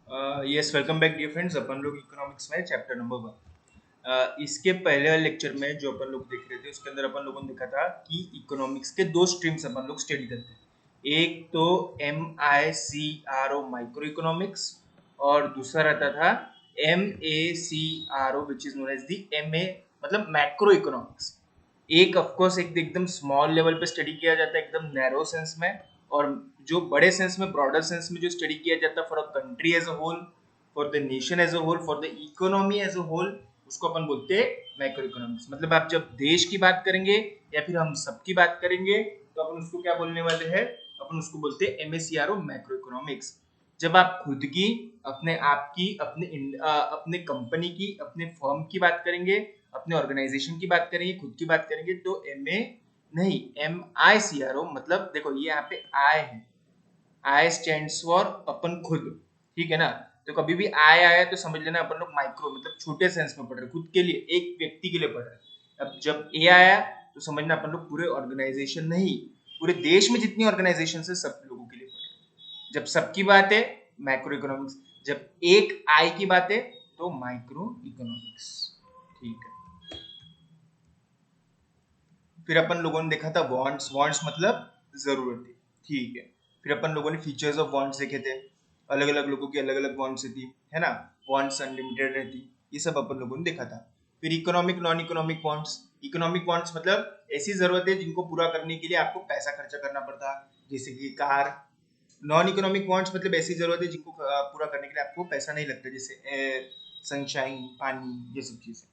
Yes, welcome back dear friends. अपन लोग economics में चैप्टर नंबर 1। इसके पहले वाले लेक्चर में जो अपन लोग देख रहे थे उसके अंदर अपन लोगों ने देखा था कि इकोनॉमिक्स के दो स्ट्रीम्स अपन लोग स्टडी करते हैं। एक तो MICRO माइक्रो इकोनॉमिक्स और दूसरा रहता था MACRO which is known as the MA मतलब मैक्रो इकोनॉमिक्स। एक ऑफकोर्स एक एकदम स्मॉल लेवल पे स्टडी किया जाता है एकदम नैरो सेंस में, और जो बड़े सेंस में ब्रॉडर सेंस में जो स्टडी किया जाता है for a country as a whole, for the nation as a whole, for the economy as a whole, उसको अपन बोलते हैं मैक्रो इकोनॉमिक्स। मतलब आप जब देश की बात करेंगे या फिर हम सबकी बात करेंगे तो अपन उसको क्या बोलने वाले हैं, अपन उसको बोलते हैं MACRO मैक्रो इकोनॉमिक्स। जब आप खुद की, अपने आप की, अपने कंपनी की, अपने फर्म की बात करेंगे, अपने ऑर्गेनाइजेशन की बात करेंगे, खुद की बात करेंगे तो MA नहीं, MICRO मतलब देखो ये यहाँ पे आई है, आई स्टैंड्स फॉर अपन खुद, ठीक है ना। तो कभी भी आई आया तो समझ लेना अपन लोग माइक्रो मतलब छोटे सेंस में पढ़ रहे, खुद के लिए, एक व्यक्ति के लिए पढ़ रहे। अब जब ए आया तो समझना अपन लोग पूरे ऑर्गेनाइजेशन नहीं, पूरे देश में जितनी ऑर्गेनाइजेशन है सब लोगों के लिए पढ़ रहे। जब सबकी बात है मैक्रो इकोनॉमिक्स, जब एक आई की बात है तो माइक्रो इकोनॉमिक्स, ठीक है। फिर अपन लोगों ने देखा था वांट्स, वांट्स मतलब जरूरतें, ठीक है। फिर अपन लोगों ने फीचर्स ऑफ वांट्स देखे थे, अलग अलग लोगों की अलग अलग वांट्स थी, है ना। वांट्स अनलिमिटेड रहती, ये सब अपन लोगों ने देखा था। फिर economic non economic wants, economic wants मतलब ऐसी जरूरतें जिनको पूरा करने के लिए आपको पैसा खर्चा करना पड़ता, जैसे कि कार। नॉन इकोनॉमिक वांट्स मतलब ऐसी जरूरतें जिनको पूरा करने के लिए आपको पैसा नहीं लगता, जैसे एयर, सनशाइन, पानी, ये सब चीजें।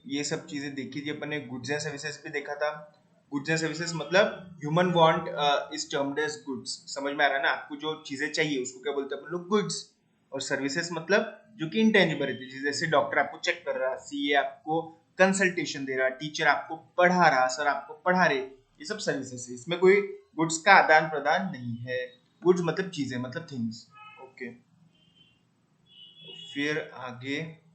ये सब चीजें देखी थी अपन ने। गुड्स एंड सर्विसेज भी देखा था। गुड्स एंड सर्विसेज मतलब human want is termed as goods, समझ में आ रहा है ना। आपको जो चीजें चाहिए उसको क्या बोलते हैं अपन लोग, गुड्स। और सर्विसेज मतलब जो कि इंटेंजिबल रहती है, जैसे डॉक्टर आपको चेक कर रहा, सीए आपको कंसल्टेशन दे रहा, टीचर आपको पढ़ा रहा, सर आपको पढ़ा रहे, ये सब सर्विसेज है। इसमें कोई गुड्स का आदान प्रदान नहीं है। गुड्स मतलब चीजें, मतलब थिंग्स, ओके। फिर आगे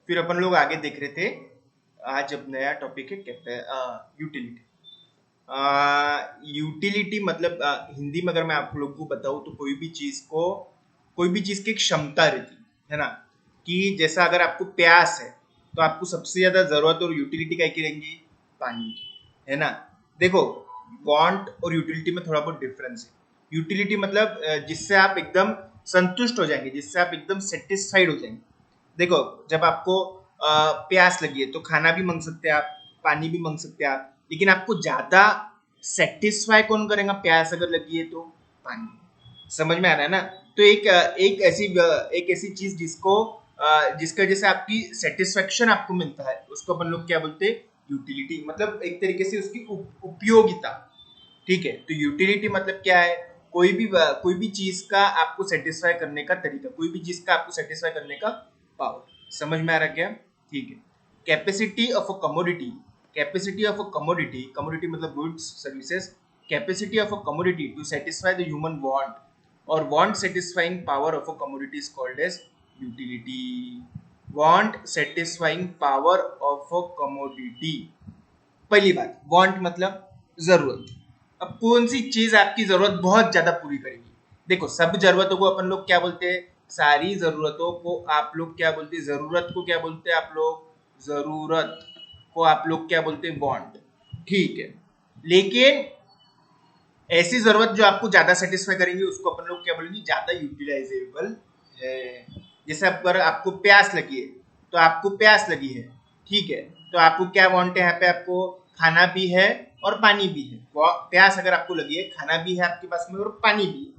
फिर अपन लोग आगे देख रहे थे। आज अब नया टॉपिक है यूटिलिटी। यूटिलिटी मतलब हिंदी में अगर मैं आप लोग को बताऊं तो कोई भी चीज की एक क्षमता रहती है ना। कि जैसा अगर आपको प्यास है तो आपको सबसे ज्यादा जरूरत और यूटिलिटी क्या की रहेंगी, पानी की, है ना। देखो, वांट और यूटिलिटी में थोड़ा बहुत डिफरेंस है। यूटिलिटी मतलब जिससे आप एकदम संतुष्ट हो जाएंगे, जिससे आप एकदम सेटिस्फाइड हो जाएंगे। देखो, जब आपको प्यास लगी है तो खाना भी मांग सकते हैं आप, पानी भी मांग सकते हैं आप, लेकिन आपको ज्यादा सेटिस्फाई कौन करेगा, प्यास अगर लगी है तो पानी। समझ में आ रहा है ना। तो एक ऐसी चीज जिसका जैसे आपकी सेटिस्फेक्शन आपको मिलता है उसको अपन लोग क्या बोलते हैं, यूटिलिटी। मतलब एक तरीके से उसकी उपयोगिता, ठीक है। तो यूटिलिटी मतलब क्या है, कोई भी चीज का आपको सेटिस्फाई करने का तरीका, कोई भी चीज का आपको सेटिस्फाई करने का पावर। समझ में आ रहा क्या, ठीक है। Capacity of a commodity, capacity of a commodity, commodity मतलब goods services, capacity of a commodity to satisfy the human want और want satisfying power of a commodity is called as utility. Want satisfying power of a commodity, पहली बात want मतलब जरूरत। अब कौन सी चीज आपकी जरूरत बहुत ज्यादा पूरी करेगी। देखो, सब जरूरतों को अपन लोग क्या बोलते हैं, सारी जरूरतों को आप लोग क्या बोलते हैं, जरूरत को क्या बोलते हैं आप लोग, जरूरत को आप लोग क्या बोलते हैं, वांट, ठीक है। लेकिन ऐसी जरूरत जो आपको ज्यादा सेटिस्फाई करेंगी उसको अपन लोग क्या बोलेंगे, ज्यादा यूटिलाइजेबल है। जैसे अगर आपको प्यास लगी है तो आपको प्यास लगी है, ठीक है। तो आपको क्या वांट है, यहाँ पे आपको खाना भी है और पानी भी है। प्यास अगर आपको लगी है, खाना भी है आपके पास में और पानी भी है,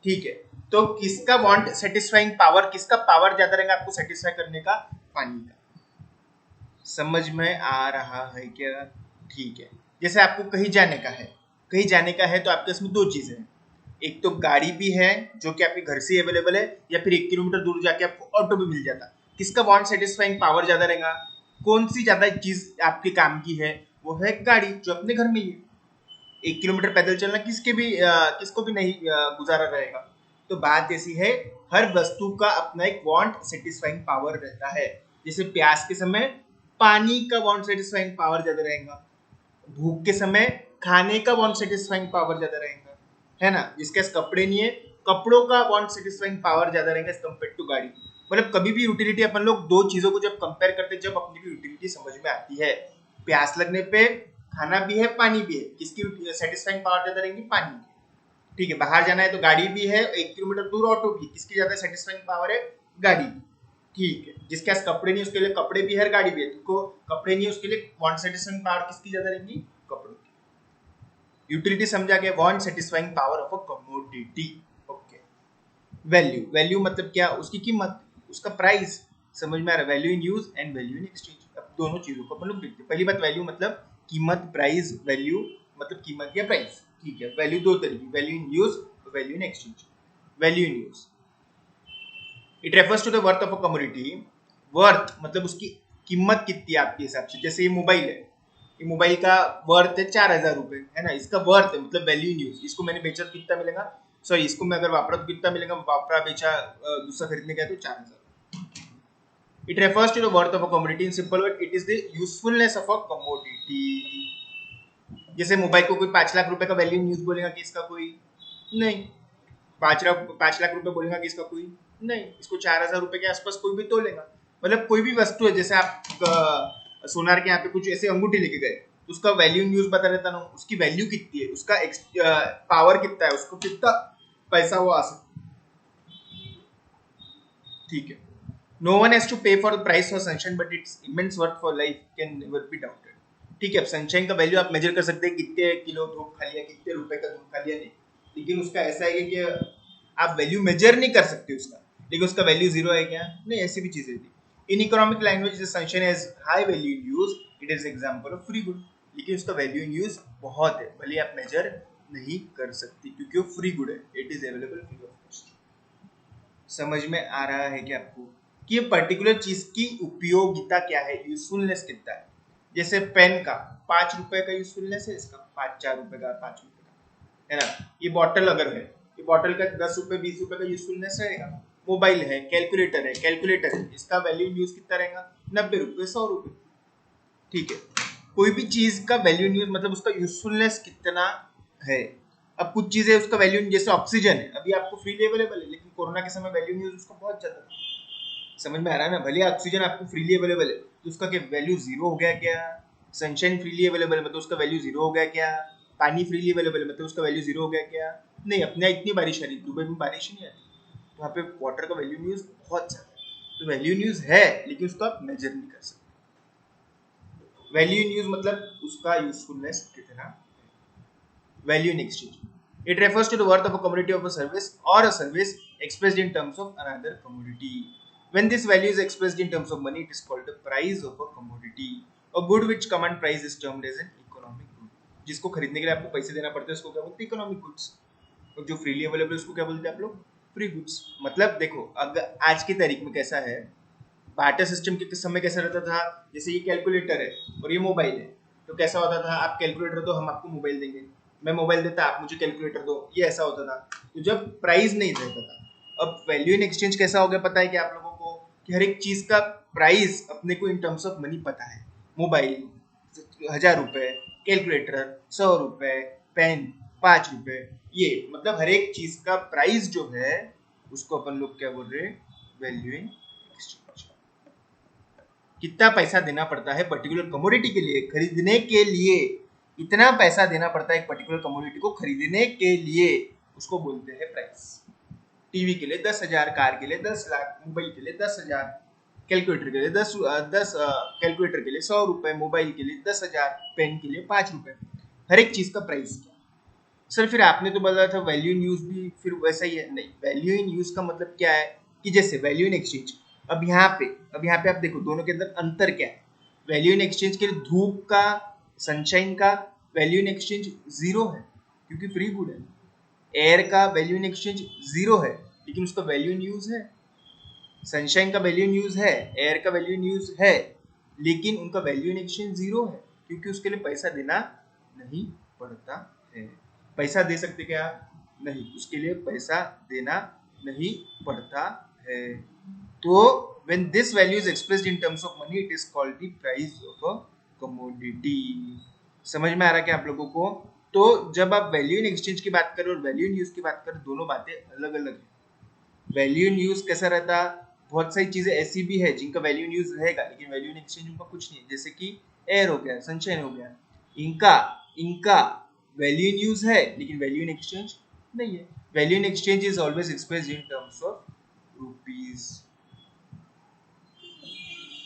ठीक है। तो किसका वांट सेटिस्फाइंग पावर, किसका पावर ज्यादा रहेगा आपको सेटिस्फाई करने का, पानी का। समझ में आ रहा है क्या, ठीक है। जैसे आपको कहीं जाने का है, कहीं जाने का है तो आपके पास में दो चीजें हैं। एक तो गाड़ी भी है जो कि आपके घर से अवेलेबल है, या फिर 1 किलोमीटर दूर जाके आपको ऑटो भी मिल जाता। किसका वांट सेटिस्फाइंग पावर ज्यादा रहेगा, कौन सी ज्यादा चीज आपके काम की है, वो है गाड़ी जो अपने घर में ही है। 1 किलोमीटर पैदल चलना किसको भी नहीं गुजारा रहेगा। तो बात ऐसी है, हर वस्तु का अपना एक वांट सेटिस्फाइंग पावर रहता है। जैसे प्यास के समय पानी का वांट सेटिस्फाइंग पावर ज्यादा रहेगा, भूख के समय खाने का बॉन्ड सेटिस्फाइंग पावर ज्यादा रहेगा, है ना। जिसके पास कपड़े नहीं है, कपड़ों का बॉन्ड सेटिस्फाइंग पावर ज्यादा रहेगा एज कम्पेयर टू गाड़ी। मतलब कभी भी यूटिलिटी अपन लोग दो चीजों को जब कंपेयर करते हैं, जब अपनी को यूटिलिटी समझ में आती है, प्यास लगने पे खाना भी है पानी भी है, किसकी सेटिस्फाइंग पावर ज्यादा रहेगी? पानी की। ठीक है, बाहर जाना है तो गाड़ी भी है, 1 किलोमीटर दूर ऑटो भी, किसकी ज्यादा सेटिस्फाइंग पावर है? गाड़ी की। ठीक है, जिसके पास कपड़े नहीं उसके लिए कपड़े भी है, गाड़ी भी है, तुमको कपड़े नहीं उसके लिए वांट सेटिस्फाइंग पावर किसकी ज्यादा रहेगी? कपड़ों की। यूटिलिटी समझा गया, want satisfying power of a commodity. Okay. Value, value मतलब क्या? उसकी कीमत, उसका प्राइस। समझ में आ रहा है? Value in use and value in exchange. अब दोनों चीजों को अपन लोग देखते हैं। पहली बात, वैल्यू मतलब कीमत, प्राइस। वैल्यू मतलब कीमत या प्राइस। ठीक है, वैल्यू दो तरह की, value in use, value in exchange. Value in use, it refers to the worth of a commodity. Worth मतलब उसकी कीमत कितनी है आपके हिसाब से। जैसे ये मोबाइल है, ये मोबाइल का वर्थ है 4,000 रुपए, है ना। इसका वर्थ है मतलब वैल्यू इन यूज। इसको मैंने बेचा तो कितना मिलेगा? सॉरी, इसको मैं अगर वापरा तो कितना मिलेगा? वापरा बेचा दूसरा खरीदने गया तो 4,000। It refers to the worth of a commodity. In simple word, it is the usefulness of a commodity. जैसे मोबाइल को कोई 5 लाख रुपए का वैल्यू यूज बोलेगा कि इसका कोई नहीं, 5 लाख रुपए बोलेगा कि इसका कोई नहीं, इसको 4,000 रुपए के आसपास कोई भी तो लेगा। मतलब कोई भी वस्तु है, जैसे आप सोनार के यहाँ पे कुछ ऐसे अंगूठी लेके गए तो उसका वैल्यू यूज बता रहता ना, उसकी वैल्यू कितनी है, उसका पावर कितना है, उसको कितना पैसा वो आ सकता। ठीक है, no one has to pay for the price for sunshine but its immense worth for life can never be doubted. ठीक है, अब सनशाइन का वैल्यू आप मेजर कर सकते हैं, कितने किलो धूप खा लिया, कितने रुपए का धूप खा लिया, नहीं। लेकिन उसका ऐसा है कि आप वैल्यू मेजर नहीं कर सकते उसका, लेकिन उसका वैल्यू जीरो है क्या? नहीं, ऐसी भी चीजें थी। In economic language sunshine has high value in use, it is example of free good. लेकिन उसका वैल्यू इन यूज बहुत है, भले आप मेजर नहीं कर सकते क्योंकि वो फ्री गुड है, it is available free of cost. समझ में आ रहा है कि आपको कि ये पर्टिकुलर चीज की उपयोगिता क्या है, यूजफुलनेस कितना है। जैसे पेन का 5 रुपए का यूजफुलनेस है, इसका 4 रुपए का, 5 रुपए का, है ना। ये बॉटल अगर है, ये बॉटल का 10 रुपए 20 रुपए का यूजफुलनेस रहेगा। मोबाइल है, कैलकुलेटर है, कैलकुलेटर है, इसका वैल्यू यूज कितना रहेगा? 90 रुपए, 100 रुपए। ठीक है, कोई भी चीज का वैल्यू यूज मतलब उसका यूजफुलनेस कितना है। अब कुछ चीजें उसका वैल्यू, जैसे ऑक्सीजन है, अभी आपको फ्रीली अवेलेबल है, लेकिन कोरोना के समय वैल्यू यूज उसका बहुत ज्यादा था। समझ में आ रहा है ना? भले ऑक्सीजन आपको फ्रीली अवेलेबल है तो उसका क्या वैल्यू जीरो हो गया क्या? सनशाइन फ्रीली अवेलेबल है मतलब उसका वैल्यू जीरो हो गया क्या? पानी फ्रीली अवेलेबल है मतलब उसका वैल्यू जीरो हो गया क्या? नहीं, अपने इतनी बारिश आ रही, दुबई में बारिश नहीं आती तो वहाँ पे वाटर का वैल्यू न्यूज बहुत ज्यादा है। तो वैल्यू न्यूज है लेकिन उसको आप मेजर नहीं कर सकते। वैल्यू न्यूज मतलब उसका यूजफुलनेस कितना। Value in exchange, it refers to the worth of a commodity of a service or a service expressed in terms of another commodity. When this value is expressed in terms of money, it is called the price of a commodity. A good which command price is termed as an economic good. जिसको खरीदने के लिए आपको पैसे देना पड़ता है उसको क्या बोलते हैं? Economic goods. और जो फ्रीली अवेलेबल उसको क्या बोलते हैं आप लोग? Free goods. मतलब देखो, अगर आज की तारीख में कैसा है, बार्टर सिस्टम के समय कैसा रहता था, जैसे ये कैलकुलेटर है और ये मोबाइल है, तो कैसा होता था, आप कैलकुलेटर दो हम आपको मोबाइल देंगे, मैं मोबाइल देता आप मुझे कैलकुलेटर दो, ये ऐसा होता था। तो जब प्राइस नहीं रहता था। अब वैल्यू इन एक्सचेंज कैसा हो गया पता है कि आप लोगों को, कि हर एक चीज का प्राइस अपने को इन टर्म्स ऑफ मनी पता है। मोबाइल 1,000 रुपए, कैलकुलेटर 100 रुपए, पेन 5 रुपए, ये मतलब हर एक चीज का प्राइस जो है उसको अपन लोग क्या बोल रहे हैं? Value in exchange. कितना पैसा देना पड़ता है पर्टिकुलर कमोडिटी के लिए, खरीदने के लिए इतना पैसा देना पड़ता है एक पर्टिकुलर कमोडिटी को खरीदने के लिए, उसको बोलते हैं प्राइस। टीवी के लिए 10,000, कार के लिए 10 लाख, मोबाइल के लिए 10,000, कैलकुलेटर के लिए 10 कैलकुलेटर के लिए 100 रुपए, मोबाइल के लिए 10,000, पेन के लिए 5 रुपए। हर एक चीज का प्राइस क्या सर? फिर आपने तो बताया था वैल्यू इन यूज भी फिर वैसा ही है। नहीं, वैल्यू इन यूज का मतलब क्या है कि जैसे वैल्यू इन एक्सचेंज, अब यहाँ पे आप देखो दोनों के अंदर अंतर क्या है। वैल्यू इन एक्सचेंज के लिए धूप का, सनशाइन का वैल्यू इन एक्सचेंज जीरो है क्योंकि फ्री गुड है। एयर का वैल्यू इन एक्सचेंज जीरो है लेकिन उसका वैल्यू इन यूज है। सनशाइन का वैल्यू इन यूज है, एयर का वैल्यू इन यूज है, लेकिन उनका वैल्यू इन एक्सचेंज जीरो है क्योंकि उसके लिए पैसा देना नहीं पड़ता है। पैसा दे सकते क्या? नहीं, उसके लिए पैसा देना नहीं पड़ता है। तो when this value is expressed in terms of money, it is called the price of a commodity. समझ में आ रहा है क्या आप लोगों को? तो जब आप वैल्यू इन एक्सचेंज की बात करें और वैल्यू इन यूज की बात करें, दोनों बातें अलग अलग है। वैल्यू इन यूज कैसा रहता, बहुत सारी चीजें ऐसी भी है जिनका वैल्यू इन यूज रहेगा लेकिन वैल्यू इन एक्सचेंज उनका कुछ नहीं है, जैसे कि एयर हो गया, सनशाइन हो गया, इनका इनका वैल्यू इन यूज है लेकिन वैल्यू इन एक्सचेंज नहीं है। Value in exchange is always expressed in terms of rupees.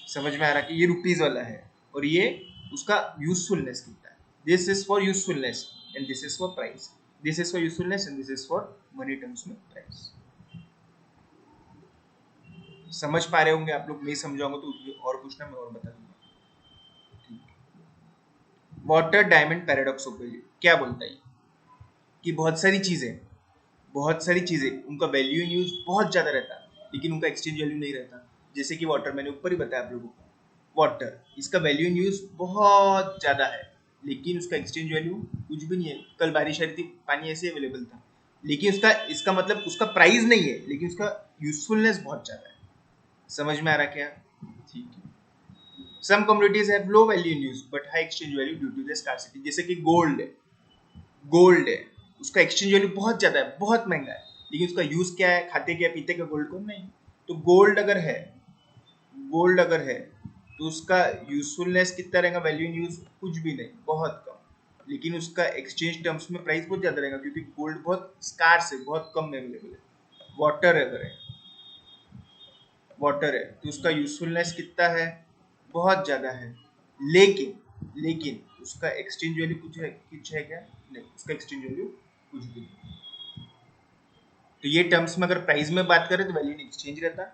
समझ में आ रहा कि ये रुपीज वाला है और ये उसका यूजफुलनेस कितना है। This is for usefulness and this is for price. This is for usefulness and this is for money terms में प्राइस। समझ पा रहे होंगे आप लोग, नहीं समझाऊंगा तो और पूछना, मैं और बता दूंगा। Water diamond paradox of value क्या बोलता है कि बहुत सारी चीजें उनका वैल्यू इन यूज बहुत ज्यादा रहता है लेकिन उनका एक्सचेंज वैल्यू नहीं रहता। जैसे कि वाटर, मैंने ऊपर ही बताया आप लोगों को, वाटर इसका वैल्यू इन यूज बहुत ज्यादा है लेकिन उसका एक्सचेंज वैल्यू कुछ भी नहीं है। कल बारिश आ रही थी, पानी ऐसे अवेलेबल था लेकिन उसका इसका मतलब उसका प्राइस नहीं है लेकिन उसका यूजफुलनेस बहुत ज्यादा है। समझ में आ रहा क्या? ठीक है। Some commodities have low value in use but high exchange value due to the scarcity. जैसे कि गोल्ड है, उसका एक्सचेंज वैल्यू बहुत ज्यादा है, बहुत महंगा है लेकिन उसका यूज क्या है, खाते क्या पीते क्या गोल्ड को? नहीं। तो गोल्ड अगर है तो उसका यूजफुलनेस कितना रहेगा, वैल्यू इन यूज कुछ भी नहीं, बहुत कम। लेकिन उसका एक्सचेंज टर्म्स में प्राइस बहुत ज्यादा रहेगा क्योंकि गोल्ड बहुत स्कार्स है, बहुत कम अवेलेबल है। वाटर है तो उसका यूजफुलनेस कितना है, बहुत ज्यादा है लेकिन उसका एक्सचेंज वैल्यू कुछ है क्या? नहीं, उसका एक्सचेंज वैल्यू कुछ भी नहीं। तो ये टर्म्स में अगर प्राइस में बात करें तो वैल्यू इन एक्सचेंज रहता है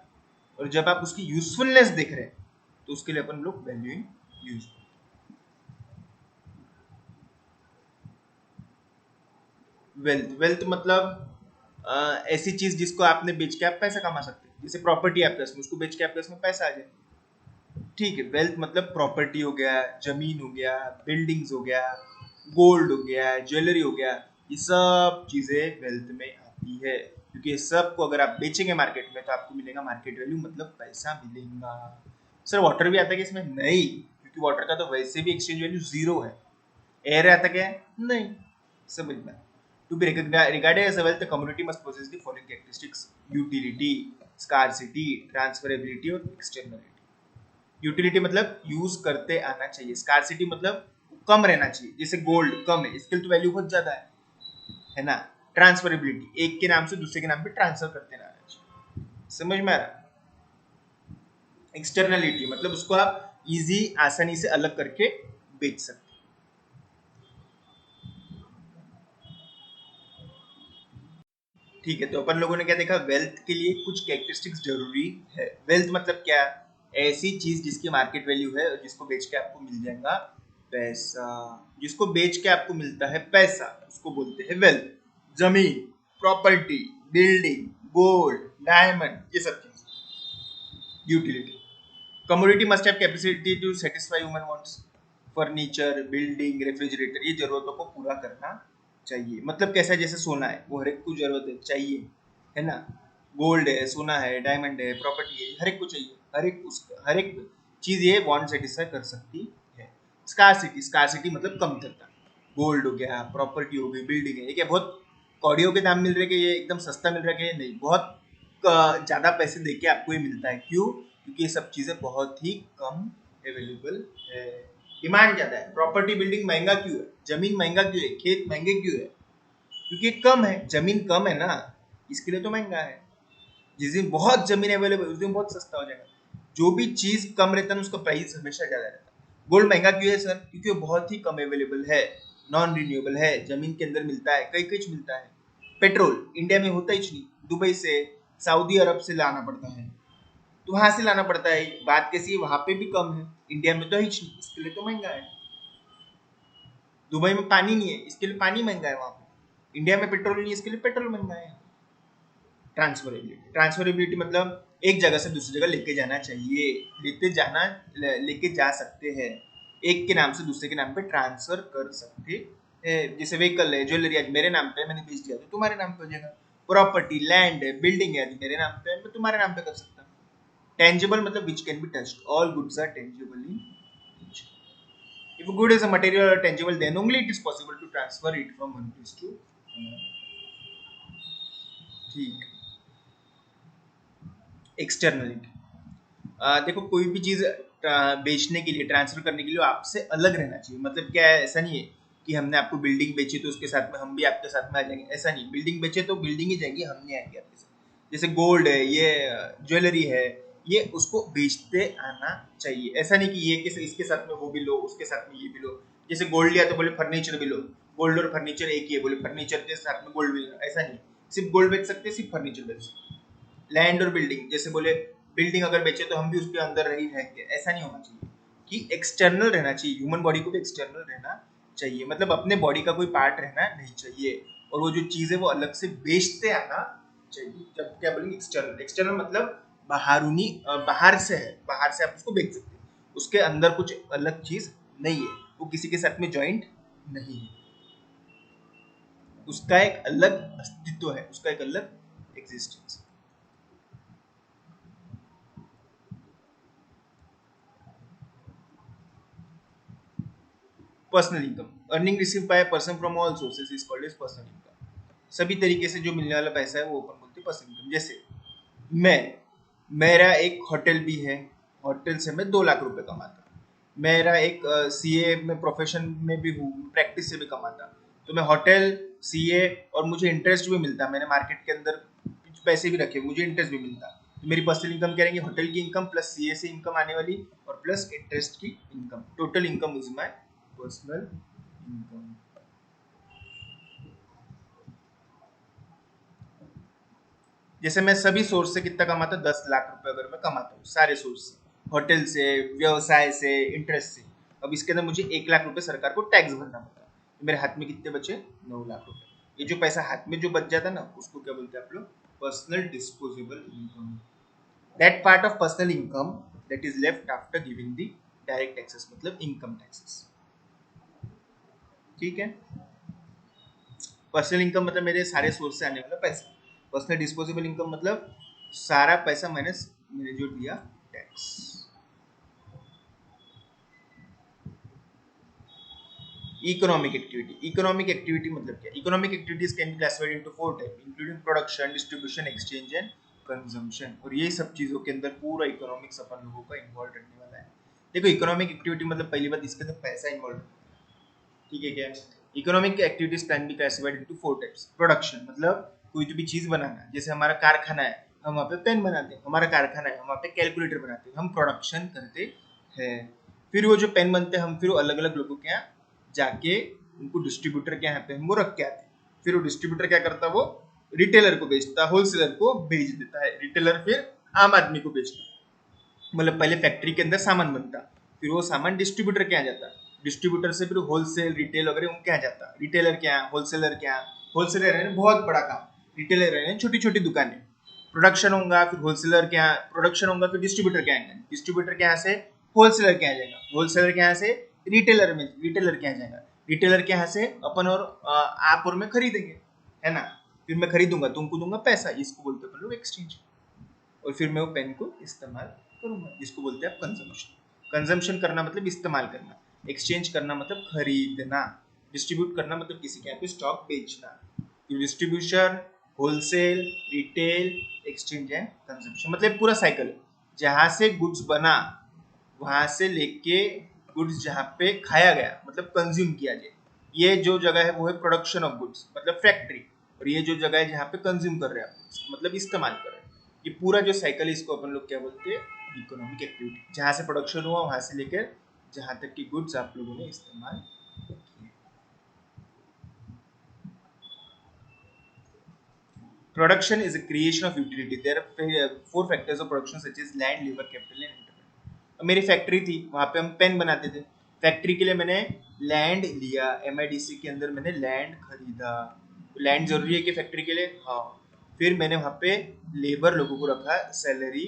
और जब आप उसकी यूजफुलनेस देख रहे हैं तो उसके लिए अपन लोग वैल्यू इन यूज। वेल्थ मतलब ऐसी चीज जिसको आपने बेच के आप पैसा कमा सकते हैं। जैसे प्रॉपर्टी आपके पास में, उसको बेच के आपके पास में पैसा आ जाए, ठीक है। वेल्थ मतलब प्रॉपर्टी हो गया, जमीन हो गया, बिल्डिंग्स हो गया, गोल्ड हो गया, ज्वेलरी हो गया, ये सब चीजें वेल्थ में आती है क्योंकि ये सब को अगर आप बेचेंगे मार्केट में तो आपको मिलेगा मार्केट वैल्यू, मतलब पैसा मिलेगा। सर वाटर भी आता है कि इसमें? नहीं, क्योंकि वाटर का तो वैसे भी एक्सचेंज वैल्यू जीरो है। एयर आता क्या है? नहीं। समझना, to be regarded as a wealth, the commodity must possess the following characteristics: utility, scarcity, transferability और externality। यूटिलिटी मतलब यूज करते आना चाहिए, स्कार्सिटी मतलब कम रहना चाहिए, जैसे गोल्ड कम है, इसके लिए तो वैल्यू बहुत ज्यादा है ना। ट्रांसफरेबिलिटी, एक के नाम से दूसरे के नाम पे ट्रांसफर करते रहना चाहिए। समझ में आ रहा? एक्सटर्नलिटी मतलब उसको आप इजी आसानी से अलग करके बेच सकते। ठीक है, तो अपन लोगों ने क्या देखा, वेल्थ के लिए कुछ कैरेक्टरिस्टिक्स जरूरी है। वेल्थ मतलब क्या? ऐसी चीज जिसकी मार्केट वैल्यू है और जिसको बेच के आपको मिल जाएगा पैसा। जिसको बेच के आपको मिलता है पैसा उसको बोलते हैं वेल्थ। जमीन, प्रॉपर्टी, बिल्डिंग, गोल्ड, डायमंड, ये सब चीज। Utility, commodity must have capacity to satisfy human wants. Furniture, building, refrigerator, ये जरूरतों को पूरा करना चाहिए। मतलब कैसा, जैसे सोना है, वो हर एक को जरूरत है, चाहिए, है ना। गोल्ड है, सोना है, डायमंड है, प्रॉपर्टी है, हर एक को चाहिए, हर एक चीज ये वांट सेटिस्फाई कर सकती है। स्कार्सिटी मतलब कमतरता। गोल्ड हो गया, प्रॉपर्टी हो गई, बिल्डिंग है, ये क्या बहुत कौड़ियों के दाम मिल रहे कि ये एकदम सस्ता मिल रहा है? नहीं, बहुत ज्यादा पैसे देके आपको ये मिलता है। क्यों? क्योंकि ये सब चीजें बहुत ही कम अवेलेबल है, डिमांड ज्यादा है। प्रॉपर्टी बिल्डिंग महंगा क्यों है, जमीन महंगा क्यों है, खेत महंगे क्यों है? क्योंकि कम है, जमीन कम है ना, इसके लिए तो महंगा है। जिस दिन बहुत जमीन अवेलेबल उस दिन बहुत सस्ता हो जाएगा। जो भी चीज कम रहता है ना उसका प्राइस हमेशा ज्यादा रहता है। गोल्ड महंगा क्यों है सर? क्योंकि वो बहुत ही कम अवेलेबल है, नॉन रिन्यूएबल है, जमीन के अंदर मिलता है, कई कई मिलता है। पेट्रोल इंडिया में होता ही नहीं, दुबई से, सऊदी अरब से लाना पड़ता है, तो वहां से लाना पड़ता है। बात कैसी है, वहां पे भी कम है, इंडिया में तो ही नहीं, इसके लिए तो महंगा है। दुबई में पानी नहीं है, इसके लिए पानी महंगा है वहां पे। इंडिया में पेट्रोल नहीं है, इसके लिए पेट्रोल महंगा है। ट्रांसफरेबिलिटी मतलब एक जगह से दूसरी जगह लेके जाना चाहिए, लेके जा सकते हैं, एक के नाम से दूसरे के नाम पे ट्रांसफर कर सकते हैं। जैसे व्हीकल है, ज्वेलरी आज मेरे नाम पे मैंने बेच दिया तो तुम्हारे नाम पे हो जाएगा। प्रॉपर्टी, लैंड है, बिल्डिंग है, आज मेरे नाम पे मैं तुम्हारे नाम पे कर सकता हूँ। टेंजिबल मतलब which can be touched, all goods are tangible in nature. If a good is a material or tangible, then only it is possible to transfer it from one place to another. ठीक, externality. देखो कोई भी चीज बेचने के लिए, transfer करने के लिए आपसे अलग रहना चाहिए। मतलब क्या है, ऐसा नहीं है कि हमने आपको बिल्डिंग बेची तो उसके साथ में हम भी आपके साथ में आ जाएंगे, ऐसा नहीं। बिल्डिंग बेचे तो बिल्डिंग ही जाएंगी, हम नहीं आएंगे आपके साथ। जैसे गोल्ड है, ये ज्वेलरी है, ये उसको बेचते आना चाहिए। ऐसा नहीं कि ये इसके साथ में वो भी लो, उसके साथ में ये भी लो। जैसे गोल्ड लिया तो बोले फर्नीचर भी लो, गोल्ड और फर्नीचर एक ही है, बोले फर्नीचर के साथ में गोल्ड भी लो, ऐसा नहीं। सिर्फ गोल्ड बेच सकते, सिर्फ फर्नीचर बेच सकते। लैंड और बिल्डिंग, जैसे बोले बिल्डिंग अगर बेचे तो हम भी उसके अंदर ही रहेंगे, ऐसा नहीं होना चाहिए। कि एक्सटर्नल रहना चाहिए, ह्यूमन बॉडी को भी एक्सटर्नल रहना चाहिए, मतलब अपने बॉडी का कोई पार्ट रहना नहीं चाहिए। और वो जो चीज है वो अलग से बेचते आना चाहिए। जब क्या बोलेंगे एक्सटर्नल, एक्सटर्नल मतलब बाहरूनी, बाहर से है, बाहर से आप उसको बेच सकते हैं, उसके अंदर कुछ अलग चीज नहीं है, वो किसी के साथ में ज्वाइंट नहीं है, उसका एक अलग अस्तित्व है, उसका एक अलग existence. Personal income, earning receive by person from all sources is called as personal income. सभी तरीके से जो मिलने वाला पैसा है वो अपन बोलते हैं पर्सनल इनकम। जैसे मैं, मेरा एक होटल भी है, होटल से मैं 2 लाख रुपए कमाता। मेरा एक सीए में प्रोफेशन में भी हूँ, प्रैक्टिस से भी कमाता। तो मैं होटल, सीए और मुझे इंटरेस्ट भी मिलता, मैंने मार्केट के अंदर कुछ पैसे भी रखे, मुझे इंटरेस्ट भी मिलता। तो मेरी पर्सनल इनकम क्या रहेंगी, होटल की इनकम प्लस सीए से इनकम आने वाली और प्लस इंटरेस्ट की income, total income is my personal income. जैसे मैं सभी सोर्स से कितना कमाता, 10 लाख रुपए अगर मैं कमाता हूँ सारे सोर्स से, होटल से, व्यवसाय से, इंटरेस्ट से। अब इसके अंदर मुझे 1 लाख रुपए सरकार को टैक्स भरना पड़ता है, तो मेरे हाथ में कितने बचे, 9 लाख रुपए। ये जो पैसा हाथ में जो बच जाता ना, उसको क्या बोलते हैं आप लोग, personal disposable income. That part of personal income that is left after giving the direct taxes, मतलब इनकम टैक्सेस। ठीक है, पर्सनल इनकम मतलब मेरे सारे सोर्स से आने वाला पैसा। पर्सनल डिस्पोजेबल इनकम मतलब सारा पैसा मैंने जो दिया tax. Economic activity, economic activity मतलब क्या, economic activities can be classified into 4 type including production, distribution, exchange and consumption. और ये सब चीजों के अंदर पूरा इकोनॉमिक्स अपन लोगों का इन्वॉल्व रहने वाला है। देखो इकोनॉमिक एक्टिविटी मतलब पहली बात, इसके अंदर पैसा इन्वॉल्व है, ठीक है क्या। Economic activities can be classified into 4 types. Production मतलब कोई भी चीज बनाना, जैसे हमारा कारखाना है, हम वहाँ पे पेन बनाते हैं, हमारा कारखाना है, हम वहाँ पे कैलकुलेटर बनाते हैं, हम प्रोडक्शन करते हैं। फिर वो जो पेन बनते हैं, हम फिर अलग अलग लोगों के यहाँ जाके उनको डिस्ट्रीब्यूटर के यहाँ पे हम वो रख के आते हैं। फिर वो डिस्ट्रीब्यूटर क्या करता है, वो रिटेलर को बेचता है, होलसेलर को बेच देता है, रिटेलर फिर आम आदमी को बेचता है। मतलब पहले फैक्ट्री के अंदर सामान बनता, फिर वो सामान डिस्ट्रीब्यूटर के यहाँ जाता, डिस्ट्रीब्यूटर से फिर होलसेल, रिटेल वगैरह उनके यहाँ जाता, रिटेलर के यहाँ, होलसेलर के यहाँ। होलसेलर है बहुत बड़ा काम, रिटेलर है छोटी छोटी दुकानें। प्रोडक्शन होगा, फिर होलसेलर के यहाँ प्रोडक्शन होगा, फिर डिस्ट्रीब्यूटर के यहाँ, डिस्ट्रीब्यूटर के यहाँ से होलसेलर के यहाँ जाएगा, होलसेलर के यहाँ से रिटेलर के यहाँ जाएगा, रिटेलर के यहाँ से अपन और आप और मैं खरीदेंगे, है ना। फिर मैं खरीदूंगा, तुमको दूंगा पैसा, इसको बोलते हैं अपन लोग एक्सचेंज। और फिर मैं वो पेन को इस्तेमाल करूंगा, जिसको बोलते हैं कंजम्पशन। कंजम्पशन करना मतलब इस्तेमाल करना, एक्सचेंज करना मतलब खरीदना, डिस्ट्रीब्यूट करना मतलब किसी के यहाँ पे स्टॉक बेचना। Distribution, wholesale, retail, exchange and consumption, मतलब पूरा साइकिल है। जहां से गुड्स बना, वहां से लेके गुड्स जहाँ पे खाया गया, मतलब कंज्यूम किया जाए, ये जो जगह है वो है प्रोडक्शन ऑफ गुड्स, मतलब फैक्ट्री। और ये जो जगह है जहाँ पे कंज्यूम कर रहे हैं आप, मतलब इस्तेमाल कर रहे हैं, ये पूरा जो साइकिल है इसको अपन लोग क्या बोलते हैं, इकोनॉमिक एक्टिविटी। जहाँ से प्रोडक्शन हुआ वहां से लेकर जहाँ तक की गुड्स आप लोगों ने इस्तेमाल किए। Production is a creation of utility. There are 4 factors of production such as land, labor, capital and enterprise. मेरी फैक्ट्री थी, वहां पे हम पेन बनाते थे। फैक्ट्री के लिए मैंने लैंड लिया, एमआईडीसी के अंदर मैंने लैंड खरीदा। लैंड जरूरी है कि फैक्ट्री के लिए, हाँ। फिर मैंने वहां पे लेबर लोगों को रखा, सैलरी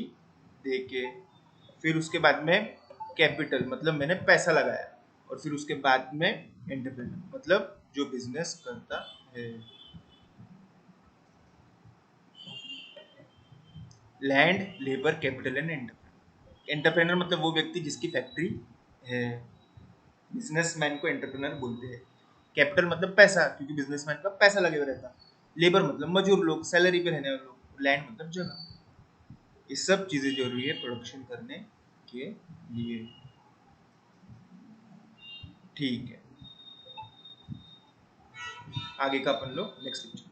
दे के। फिर उसके बाद में कैपिटल मतलब मैंने पैसा लगाया, और फिर उसके बाद में एंटरप्रेन्योर मतलब जो बिजनेस करता है। Land, labour, capital and entrepreneur. Entrepreneur मतलब वो व्यक्ति जिसकी फैक्ट्री है, बिजनेसमैन को एंटरप्रेन्योर बोलते हैं। कैपिटल मतलब पैसा, क्योंकि बिजनेसमैन का पैसा लगे हुए रहता। लेबर मतलब मजदूर लोग, सैलरी पे रहने वाले लोग। लैंड मतलब जगह। ये सब चीजें जरूरी है प्रोडक्शन करने के लिए। ठीक है, आगे का अपन लोग नेक्स्ट लेक्चर